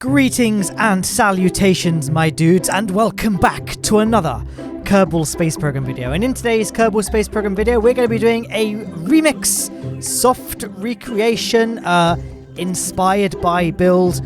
Greetings and salutations, my dudes, and welcome back to another Kerbal Space Program video. And in today's Kerbal Space Program video, we're going to be doing a remix, soft recreation, inspired by build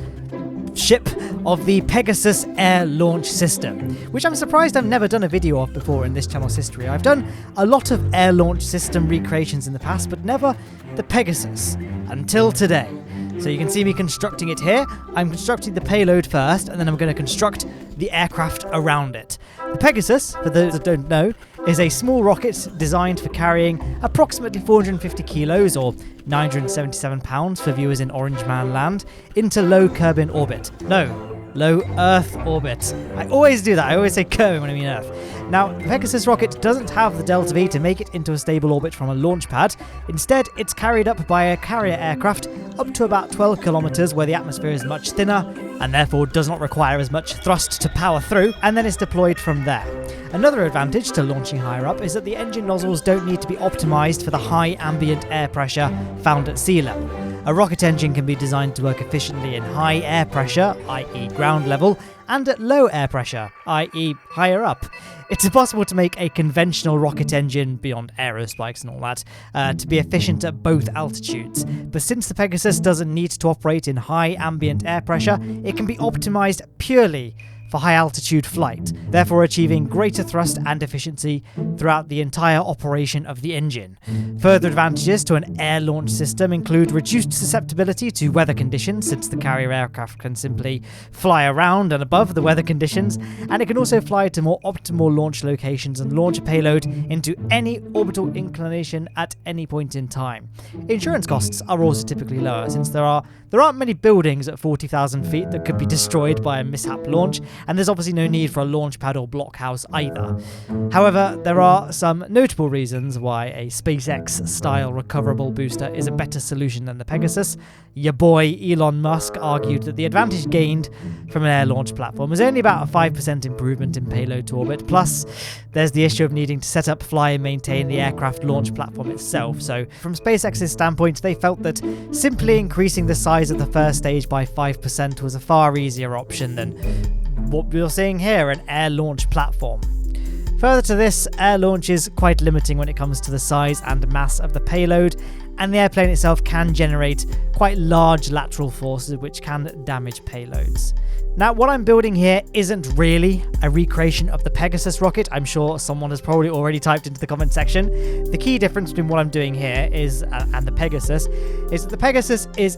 ship of the Pegasus air launch system, which I'm surprised I've never done a video of before in this channel's history. I've done a lot of air launch system recreations in the past, but never the Pegasus until today. So you can see me constructing it here. I'm constructing the payload first, and then I'm going to construct the aircraft around it. The Pegasus, for those that don't know, is a small rocket designed for carrying approximately 450 kilos, or 977 pounds for viewers in Orange Man land, into low Kerbin orbit. No, low Earth orbit. I always do that. I always say Kerbin when I mean Earth. Now, the Pegasus rocket doesn't have the delta V to make it into a stable orbit from a launch pad. Instead, it's carried up by a carrier aircraft up to about 12 kilometers, where the atmosphere is much thinner and therefore does not require as much thrust to power through, and then it's deployed from there. Another advantage to launching higher up is that the engine nozzles don't need to be optimized for the high ambient air pressure found at sea level. A rocket engine can be designed to work efficiently in high air pressure, i.e. ground level, and at low air pressure, i.e. higher up. It's impossible to make a conventional rocket engine, beyond aerospikes and all that, to be efficient at both altitudes. But since the Pegasus doesn't need to operate in high ambient air pressure, it can be optimized purely for high altitude flight, therefore achieving greater thrust and efficiency throughout the entire operation of the engine. Further advantages to an air launch system include reduced susceptibility to weather conditions, since the carrier aircraft can simply fly around and above the weather conditions, and it can also fly to more optimal launch locations and launch a payload into any orbital inclination at any point in time. Insurance costs are also typically lower, since there aren't many buildings at 40,000 feet that could be destroyed by a mishap launch, and there's obviously no need for a launch pad or blockhouse either. However, there are some notable reasons why a SpaceX-style recoverable booster is a better solution than the Pegasus. Your boy Elon Musk argued that the advantage gained from an air launch platform was only about a 5% improvement in payload to orbit, plus there's the issue of needing to set up, fly and maintain the aircraft launch platform itself. So from SpaceX's standpoint, they felt that simply increasing the size of the first stage by 5% was a far easier option than what we're seeing here, an air launch platform. Further to this, air launch is quite limiting when it comes to the size and mass of the payload, and the airplane itself can generate quite large lateral forces which can damage payloads. Now, what I'm building here isn't really a recreation of the Pegasus rocket. I'm sure someone has probably already typed into the comment section. The key difference between what I'm doing here is and the Pegasus is that the Pegasus is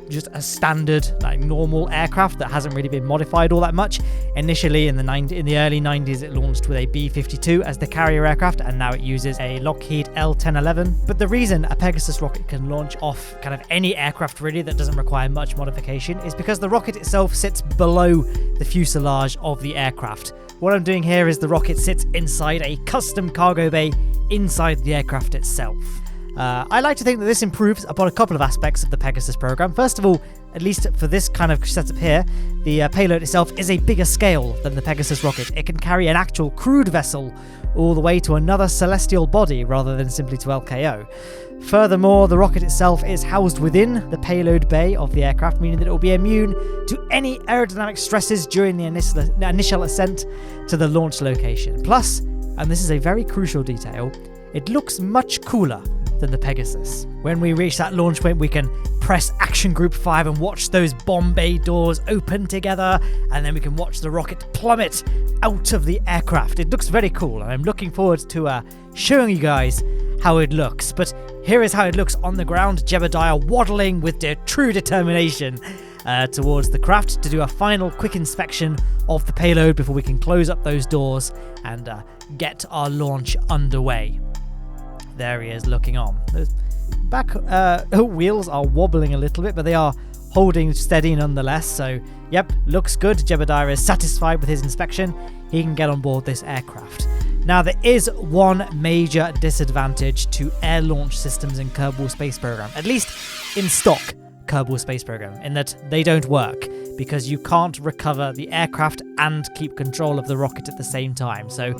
just a standard, like, normal aircraft that hasn't really been modified all that much. Initially, in the early 90s, it launched with a B-52 as the carrier aircraft, and now it uses a Lockheed L-1011. But the reason a Pegasus rocket can launch off kind of any aircraft really that doesn't require much modification is because the rocket itself sits below the fuselage of the aircraft. What I'm doing here is the rocket sits inside a custom cargo bay inside the aircraft itself. I like to think that this improves upon a couple of aspects of the Pegasus program. First of all, at least for this kind of setup here, the payload itself is a bigger scale than the Pegasus rocket. It can carry an actual crewed vessel all the way to another celestial body rather than simply to LKO. Furthermore, the rocket itself is housed within the payload bay of the aircraft, meaning that it will be immune to any aerodynamic stresses during the initial ascent to the launch location. Plus, and this is a very crucial detail, it looks much cooler than the Pegasus. When we reach that launch point, we can press Action Group 5 and watch those bomb bay doors open together, and then we can watch the rocket plummet out of the aircraft. It looks very cool, and I'm looking forward to showing you guys how it looks. But here is how it looks on the ground. Jebediah waddling with their true determination towards the craft to do a final quick inspection of the payload before we can close up those doors and get our launch underway. There he is looking on. Those back wheels are wobbling a little bit, but they are holding steady nonetheless. So, yep, looks good. Jebediah is satisfied with his inspection. He can get on board this aircraft. Now, there is one major disadvantage to air launch systems in Kerbal Space Program, at least in stock Kerbal Space Program, in that they don't work because you can't recover the aircraft and keep control of the rocket at the same time. So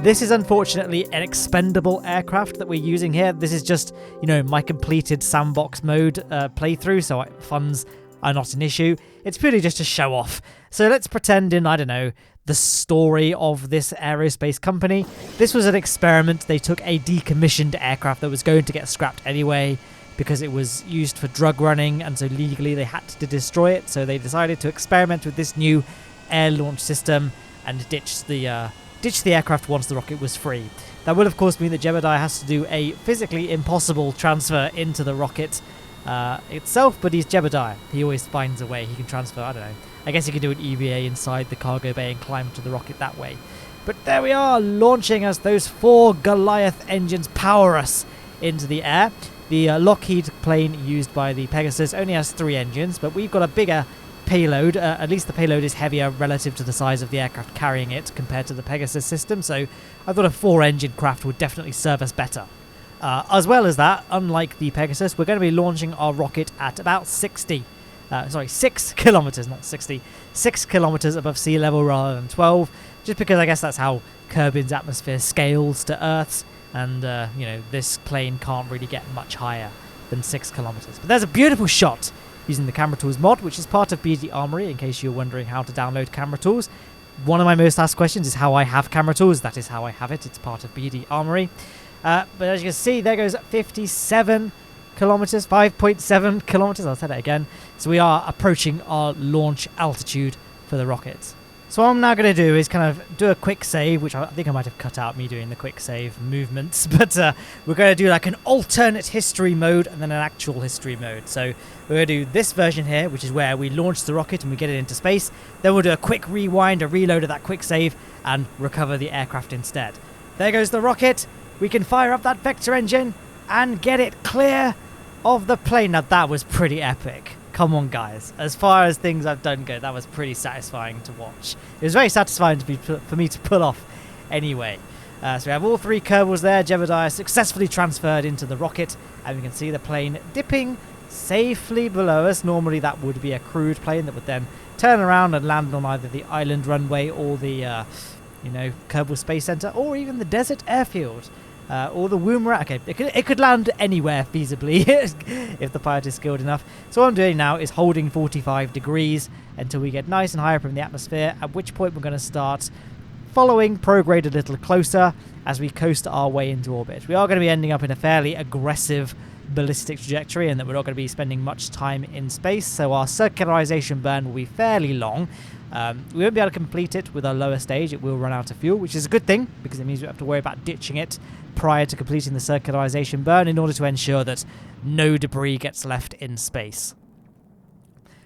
this is unfortunately an expendable aircraft that we're using here. This is just, my completed sandbox mode playthrough, so it funds are not an issue. It's purely just to show off. So let's pretend in, I don't know, the story of this aerospace company. This was an experiment. They took a decommissioned aircraft that was going to get scrapped anyway because it was used for drug running, and so legally they had to destroy it. So they decided to experiment with this new air launch system and ditch the aircraft once the rocket was free. That will of course mean that Jebediah has to do a physically impossible transfer into the rocket itself, but he's Jebediah. He always finds a way. He can transfer, I don't know, I guess he can do an EVA inside the cargo bay and climb to the rocket that way. But there we are, launching as those 4 Goliath engines power us into the air. The Lockheed plane used by the Pegasus only has 3 engines, but we've got a bigger payload. At least the payload is heavier relative to the size of the aircraft carrying it compared to the Pegasus system, so I thought a 4-engine craft would definitely serve us better. As well as that, unlike the Pegasus, we're going to be launching our rocket at about 6 kilometers, not 60, 6 kilometers above sea level rather than 12, just because I guess that's how Kerbin's atmosphere scales to Earth's, and you know, this plane can't really get much higher than 6 kilometers. But there's a beautiful shot using the Camera Tools mod, which is part of BD Armory, in case you're wondering how to download Camera Tools. One of my most asked questions is how I have Camera Tools. That is how I have it. It's part of BD Armory. But as you can see, there goes 57 kilometers, 5.7 kilometers. I'll say that again. So we are approaching our launch altitude for the rockets. So what I'm now going to do is kind of do a quick save, which I think I might have cut out me doing the quick save movements, but we're going to do like an alternate history mode and then an actual history mode. So we're going to do this version here, which is where we launch the rocket and we get it into space. Then we'll do a quick rewind, a reload of that quick save, and recover the aircraft instead. There goes the rocket. We can fire up that vector engine and get it clear of the plane. Now that was pretty epic. Come on, guys. As far as things I've done go, that was pretty satisfying to watch. It was very satisfying for me to pull off anyway. So we have all 3 Kerbals there. Jebediah successfully transferred into the rocket, and we can see the plane dipping safely below us. Normally that would be a crewed plane that would then turn around and land on either the island runway or the, Kerbal Space Center, or even the desert airfield. Or the Woomerang. Okay, it could land anywhere feasibly if the pilot is skilled enough. So what I'm doing now is holding 45 degrees until we get nice and high up in the atmosphere, at which point we're going to start following prograde a little closer as we coast our way into orbit. We are going to be ending up in a fairly aggressive ballistic trajectory, and that we're not going to be spending much time in space, so our circularization burn will be fairly long. We won't be able to complete it with our lower stage. It will run out of fuel, which is a good thing, because it means we don't have to worry about ditching it prior to completing the circularization burn in order to ensure that no debris gets left in space.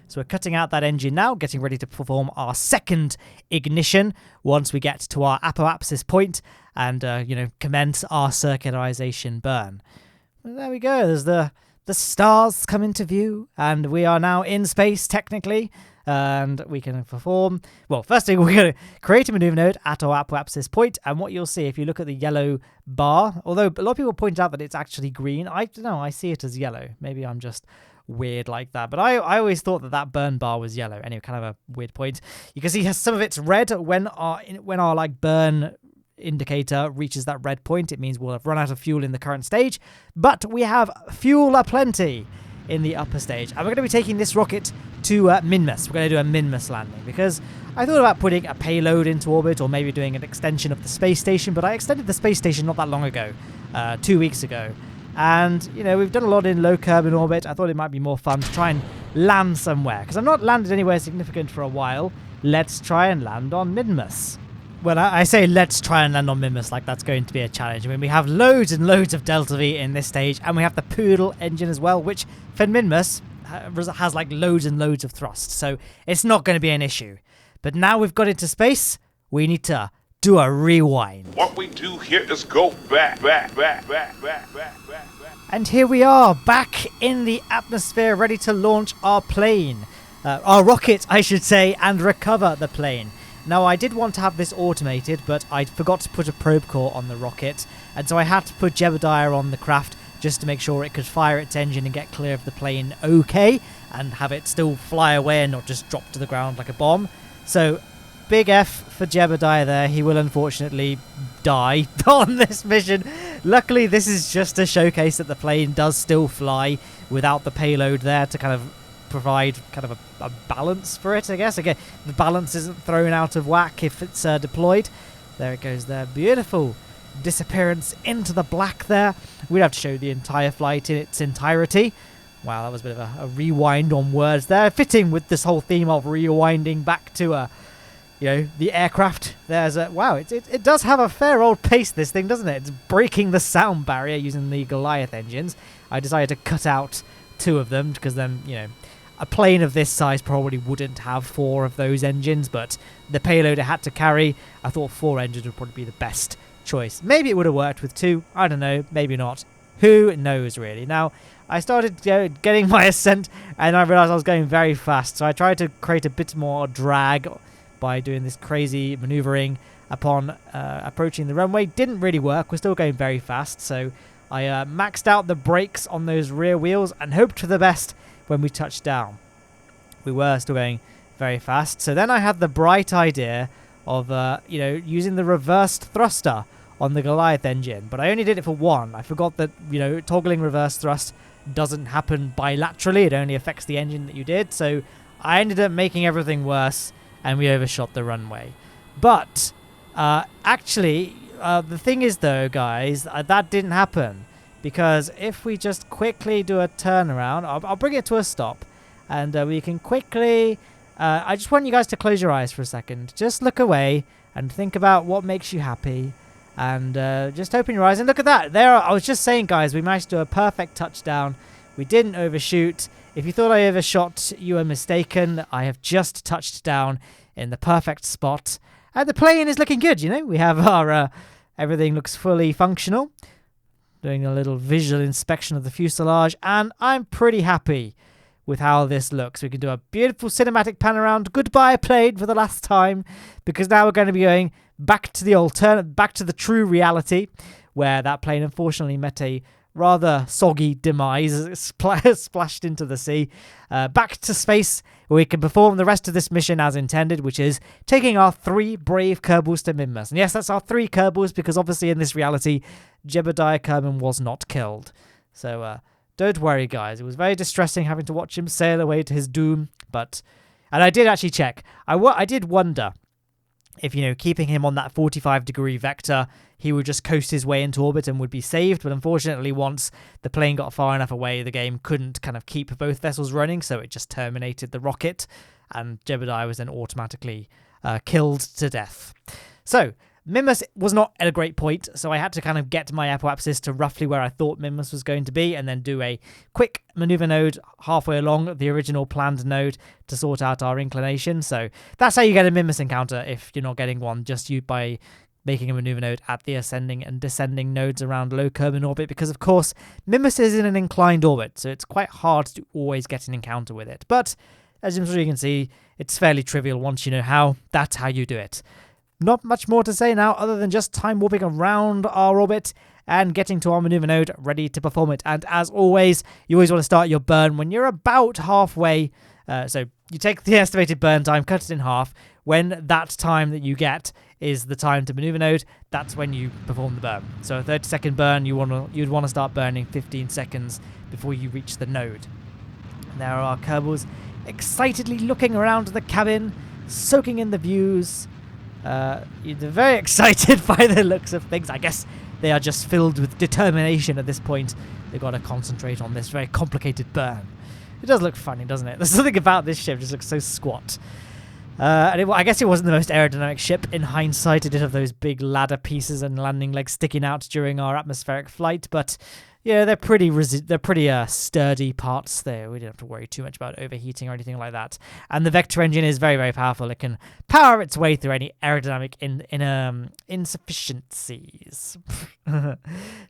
So we're cutting out that engine now, getting ready to perform our second ignition once we get to our apoapsis point and, commence our circularization burn. Well, there we go. There's the stars come into view, and we are now in space, technically. And we can perform, well, first thing, we're going to create a maneuver node at our apoapsis point, and what you'll see if you look at the yellow bar, although a lot of people point out that it's actually green, I don't know, I see it as yellow. Maybe I'm just weird like that, but I always thought that burn bar was yellow. Anyway, kind of a weird point. You can see some of it's red when our like burn indicator reaches that red point. It means we'll have run out of fuel in the current stage, but we have fuel aplenty in the upper stage, and we're going to be taking this rocket to Minmus. We're going to do a Minmus landing, because I thought about putting a payload into orbit, or maybe doing an extension of the space station, but I extended the space station not that long ago, 2 weeks ago, and we've done a lot in low Kerbin orbit. I thought it might be more fun to try and land somewhere, because I've not landed anywhere significant for a while. Let's try and land on Minmus. Well, I say let's try and land on Minmus like that's going to be a challenge. I mean, we have loads and loads of Delta V in this stage, and we have the Poodle engine as well, which for Minmus has like loads and loads of thrust, so it's not going to be an issue. But now we've got into space, we need to do a rewind. What we do here is go back. And here we are, back in the atmosphere, ready to launch our plane. Our rocket, I should say, and recover the plane. Now, I did want to have this automated, but I forgot to put a probe core on the rocket, and so I had to put Jebediah on the craft just to make sure it could fire its engine and get clear of the plane okay, and have it still fly away and not just drop to the ground like a bomb. So, big F for Jebediah there. He will unfortunately die on this mission. Luckily, this is just to showcase that the plane does still fly without the payload there to kind of provide kind of a balance for it, I guess. Again, the balance isn't thrown out of whack if it's deployed. There it goes there. Beautiful disappearance into the black there. We'd have to show the entire flight in its entirety. Wow, that was a bit of a rewind on words there. Fitting with this whole theme of rewinding back to, the aircraft. There's a... Wow, it does have a fair old pace, this thing, doesn't it? It's breaking the sound barrier using the Goliath engines. I decided to cut out 2 of them because then, a plane of this size probably wouldn't have 4 of those engines, but the payload it had to carry, I thought 4 engines would probably be the best choice. Maybe it would have worked with 2. I don't know. Maybe not. Who knows, really? Now, I started getting my ascent, and I realized I was going very fast, so I tried to create a bit more drag by doing this crazy maneuvering upon approaching the runway. Didn't really work. We're still going very fast, so I maxed out the brakes on those rear wheels and hoped for the best when we touched down. We were still going very fast, so then I had the bright idea of using the reversed thruster on the Goliath engine, but I only did it for 1. I forgot that toggling reverse thrust doesn't happen bilaterally. It only affects the engine that you did, so I ended up making everything worse and we overshot the runway. But actually, the thing is though, guys, that didn't happen, because if we just quickly do a turnaround, I'll bring it to a stop, and we can quickly... I just want you guys to close your eyes for a second. Just look away and think about what makes you happy, and just open your eyes and look at that. There, I was just saying, guys, we managed to do a perfect touchdown. We didn't overshoot. If you thought I overshot, you were mistaken. I have just touched down in the perfect spot. And the plane is looking good, We have our... everything looks fully functional. Doing a little visual inspection of the fuselage, and I'm pretty happy with how this looks. We can do a beautiful cinematic pan around. Goodbye, plane, for the last time, because now we're going to be going back to the true reality, where that plane unfortunately met a rather soggy demise, splashed into the sea. Back to space, where we can perform the rest of this mission as intended, which is taking our 3 brave Kerbals to Minmus. And yes, that's our 3 Kerbals, because obviously in this reality, Jebediah Kerman was not killed. So, don't worry, guys. It was very distressing having to watch him sail away to his doom. And I did actually check. I did wonder if, keeping him on that 45-degree vector, he would just coast his way into orbit and would be saved. But unfortunately, once the plane got far enough away, the game couldn't kind of keep both vessels running, so it just terminated the rocket, and Jebediah was then automatically killed to death. So, Minmus was not at a great point, so I had to kind of get my apoapsis to roughly where I thought Minmus was going to be, and then do a quick maneuver node halfway along the original planned node to sort out our inclination. So that's how you get a Minmus encounter if you're not getting one, just by making a maneuver node at the ascending and descending nodes around low Kerbal orbit, because of course Minmus is in an inclined orbit, so it's quite hard to always get an encounter with it. But as I'm sure you can see, it's fairly trivial once you know how. That's how you do it. Not much more to say now, other than just time warping around our orbit and getting to our maneuver node ready to perform it. And as always, you always want to start your burn when you're about halfway. So you take the estimated burn time, cut it in half. When that time that you get is the time to maneuver node, that's when you perform the burn. So a 30-second burn, you'd want to start burning 15 seconds before you reach the node. And there are our Kerbals excitedly looking around the cabin, soaking in the views. They're very excited by the looks of things. I guess they are just filled with determination at this point. They've got to concentrate on this very complicated burn. It does look funny, doesn't it? There's something about this ship, it just looks so squat. I guess it wasn't the most aerodynamic ship in hindsight. It did have those big ladder pieces and landing legs sticking out during our atmospheric flight, but yeah, they're pretty sturdy parts there. We don't have to worry too much about overheating or anything like that. And the vector engine is very, very powerful. It can power its way through any aerodynamic insufficiencies.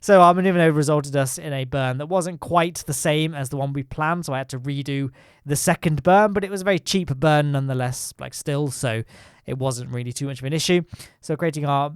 So our maneuver node resulted us in a burn that wasn't quite the same as the one we planned, so I had to redo the second burn, but it was a very cheap burn nonetheless, still, so it wasn't really too much of an issue. So creating our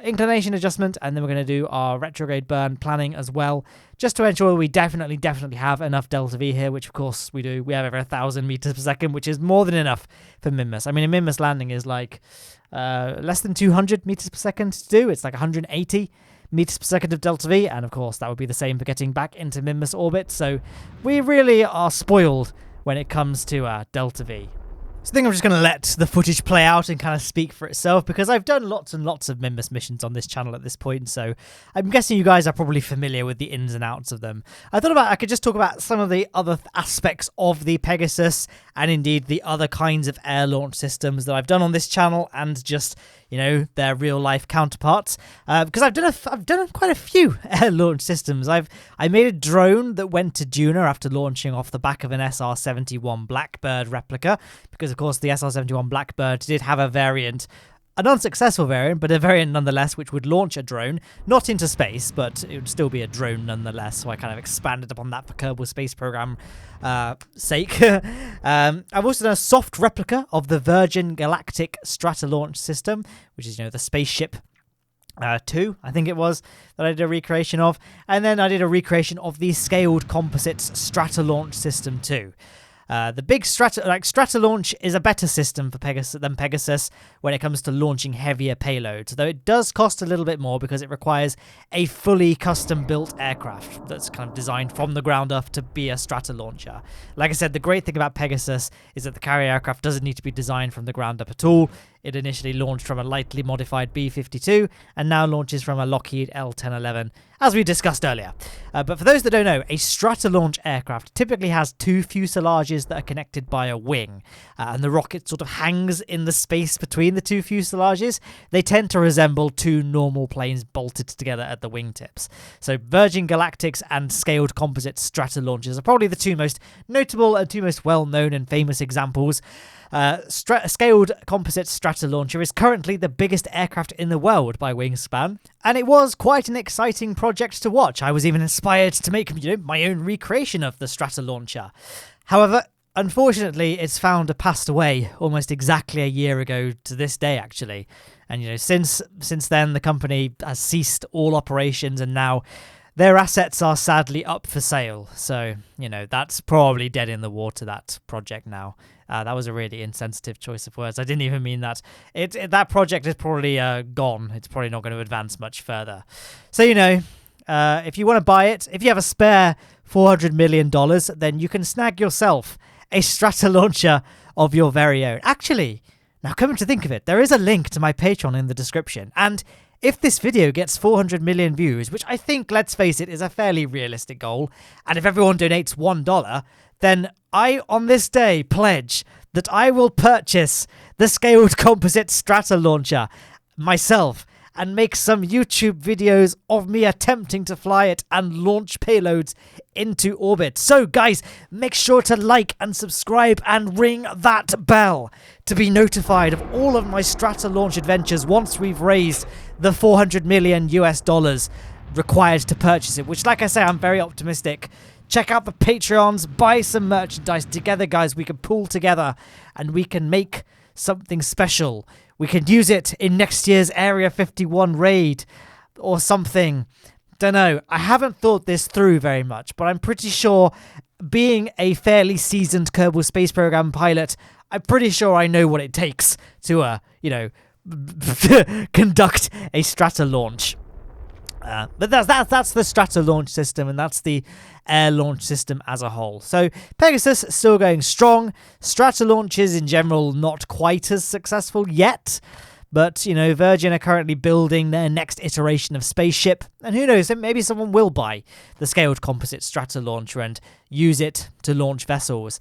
inclination adjustment, and then we're going to do our retrograde burn planning as well, just to ensure we definitely have enough delta V here, which of course we do. We have over 1,000 meters per second, which is more than enough for Minmus. I mean, a Minmus landing is less than 200 meters per second to do. It's 180 meters per second of delta V, and of course that would be the same for getting back into Minmus orbit. So we really are spoiled when it comes to Delta V. So I think I'm just going to let the footage play out and kind of speak for itself, because I've done lots and lots of Minmus missions on this channel at this point, so I'm guessing you guys are probably familiar with the ins and outs of them. I thought I could just talk about some of the other aspects of the Pegasus, and indeed the other kinds of air launch systems that I've done on this channel, and just, you know, their real life counterparts, because I've done quite a few air launch systems. I made a drone that went to Juno after launching off the back of an SR-71 Blackbird replica, because of course the SR-71 Blackbird did have a variant, an unsuccessful variant, but a variant nonetheless, which would launch a drone, not into space, but it would still be a drone nonetheless. So I kind of expanded upon that for Kerbal Space Program sake. I've also done a soft replica of the Virgin Galactic Stratolaunch system, which is, you know, the spaceship 2, I think it was, that I did a recreation of. And then I did a recreation of the Scaled Composites Stratolaunch system 2. The big Stratolaunch is a better system for Pegasus when it comes to launching heavier payloads, though it does cost a little bit more because it requires a fully custom-built aircraft that's kind of designed from the ground up to be a Stratolauncher. Like I said, the great thing about Pegasus is that the carrier aircraft doesn't need to be designed from the ground up at all. It initially launched from a lightly modified B-52 and now launches from a Lockheed L-1011, as we discussed earlier. But for those that don't know, a Stratolaunch aircraft typically has 2 fuselages that are connected by a wing, and the rocket sort of hangs in the space between the 2 fuselages. They tend to resemble 2 normal planes bolted together at the wingtips. So Virgin Galactic's and Scaled Composite Stratolaunchers are probably the 2 most notable and 2 most well-known and famous examples. Scaled Composite Stratolauncher is currently the biggest aircraft in the world by wingspan, and it was quite an exciting project to watch. I was even inspired to make, you know, my own recreation of the Stratolauncher. However, unfortunately, its founder passed away almost exactly a year ago to this day, actually. And, you know, since then, the company has ceased all operations, and now their assets are sadly up for sale. So, you know, that's probably dead in the water, that project now. That was a really insensitive choice of words. I didn't even mean that. That project is probably gone. It's probably not going to advance much further. So, you know, if you want to buy it, if you have a spare $400 million, then you can snag yourself a Stratolauncher of your very own. Actually, now coming to think of it, there is a link to my Patreon in the description. And if this video gets 400 million views, which I think, let's face it, is a fairly realistic goal, and if everyone donates $1, then I, on this day, pledge that I will purchase the Scaled Composite Stratolauncher myself and make some YouTube videos of me attempting to fly it and launch payloads into orbit. So guys, make sure to like and subscribe and ring that bell to be notified of all of my Stratolaunch adventures once we've raised the 400 million US dollars required to purchase it, which, like I say, I'm very optimistic. Check out the Patreons, buy some merchandise together, guys. We can pool together and we can make something special. We can use it in next year's Area 51 raid or something. Don't know. I haven't thought this through very much, but I'm pretty sure, being a fairly seasoned Kerbal Space Program pilot, I'm pretty sure I know what it takes to, you know, conduct a Stratolaunch. But that's the Stratolaunch system, and that's the air launch system as a whole. So Pegasus is still going strong. Stratolaunches in general not quite as successful yet, but, you know, Virgin are currently building their next iteration of spaceship, and who knows, maybe someone will buy the Scaled Composite Stratolauncher and use it to launch vessels.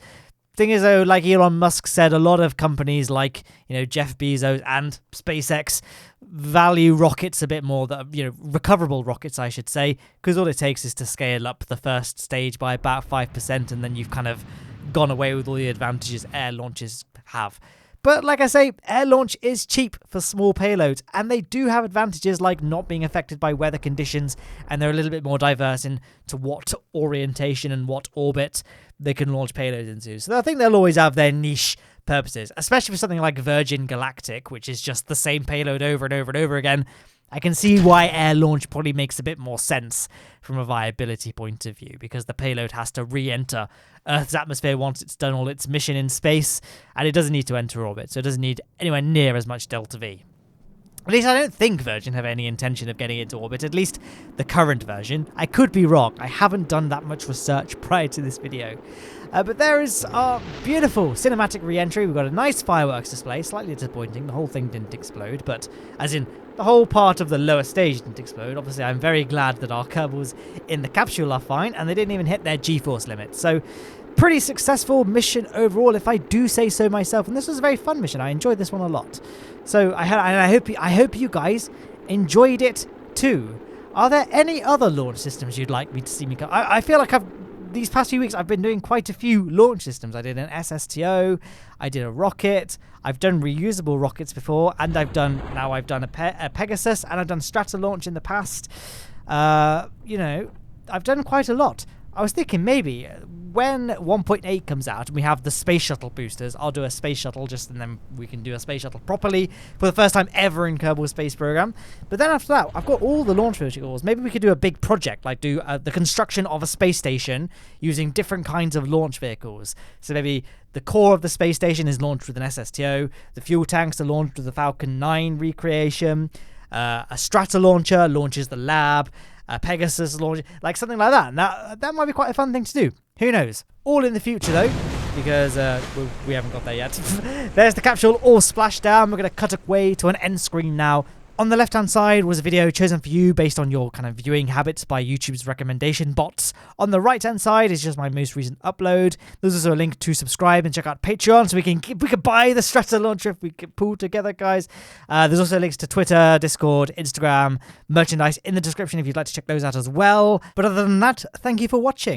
Thing is, though, like Elon Musk said, a lot of companies like, you know, Jeff Bezos and SpaceX value rockets a bit more, that, you know, recoverable rockets, I should say, because all it takes is to scale up the first stage by about 5%, and then you've kind of gone away with all the advantages air launches have. But like I say, air launch is cheap for small payloads, and they do have advantages like not being affected by weather conditions, and they're a little bit more diverse into what orientation and what orbit they can launch payloads into. So I think they'll always have their niche purposes, especially for something like Virgin Galactic, which is just the same payload over and over and over again. I can see why air launch probably makes a bit more sense from a viability point of view, because the payload has to re-enter Earth's atmosphere once it's done all its mission in space, and it doesn't need to enter orbit, so it doesn't need anywhere near as much delta V. At least I don't think Virgin have any intention of getting into orbit, at least the current version. I could be wrong. I haven't done that much research prior to this video. But there is our beautiful cinematic re-entry. We've got a nice fireworks display, slightly disappointing. The whole thing didn't explode, but as in the whole part of the lower stage didn't explode. Obviously, I'm very glad that our Kerbals in the capsule are fine, and they didn't even hit their G-force limit. So, pretty successful mission overall, if I do say so myself. And this was a very fun mission. I enjoyed this one a lot. So, I hope you guys enjoyed it too. Are there any other launch systems you'd like me to see me go? I feel like these past few weeks I've been doing quite a few launch systems. I did an SSTO, I did a rocket, I've done reusable rockets before, and I've done a Pegasus, and I've done strata launch in the past. You know, I've done quite a lot. I was thinking maybe when 1.8 comes out and we have the space shuttle boosters, I'll do a space shuttle and then we can do a space shuttle properly for the first time ever in Kerbal Space Program. But then after that, I've got all the launch vehicles. Maybe we could do a big project, like do the construction of a space station using different kinds of launch vehicles. So maybe the core of the space station is launched with an SSTO, the fuel tanks are launched with the Falcon 9 recreation, a strata launcher launches the lab, a Pegasus launch, like something like that. And that might be quite a fun thing to do. Who knows? All in the future though, because we haven't got there yet. There's the capsule all splashed down. We're going to cut away to an end screen now. On the left-hand side was a video chosen for you based on your kind of viewing habits by YouTube's recommendation bots. On the right-hand side is just my most recent upload. There's also a link to subscribe and check out Patreon so we can buy the Strata launcher if we can pull together, guys. There's also links to Twitter, Discord, Instagram, merchandise in the description if you'd like to check those out as well. But other than that, thank you for watching.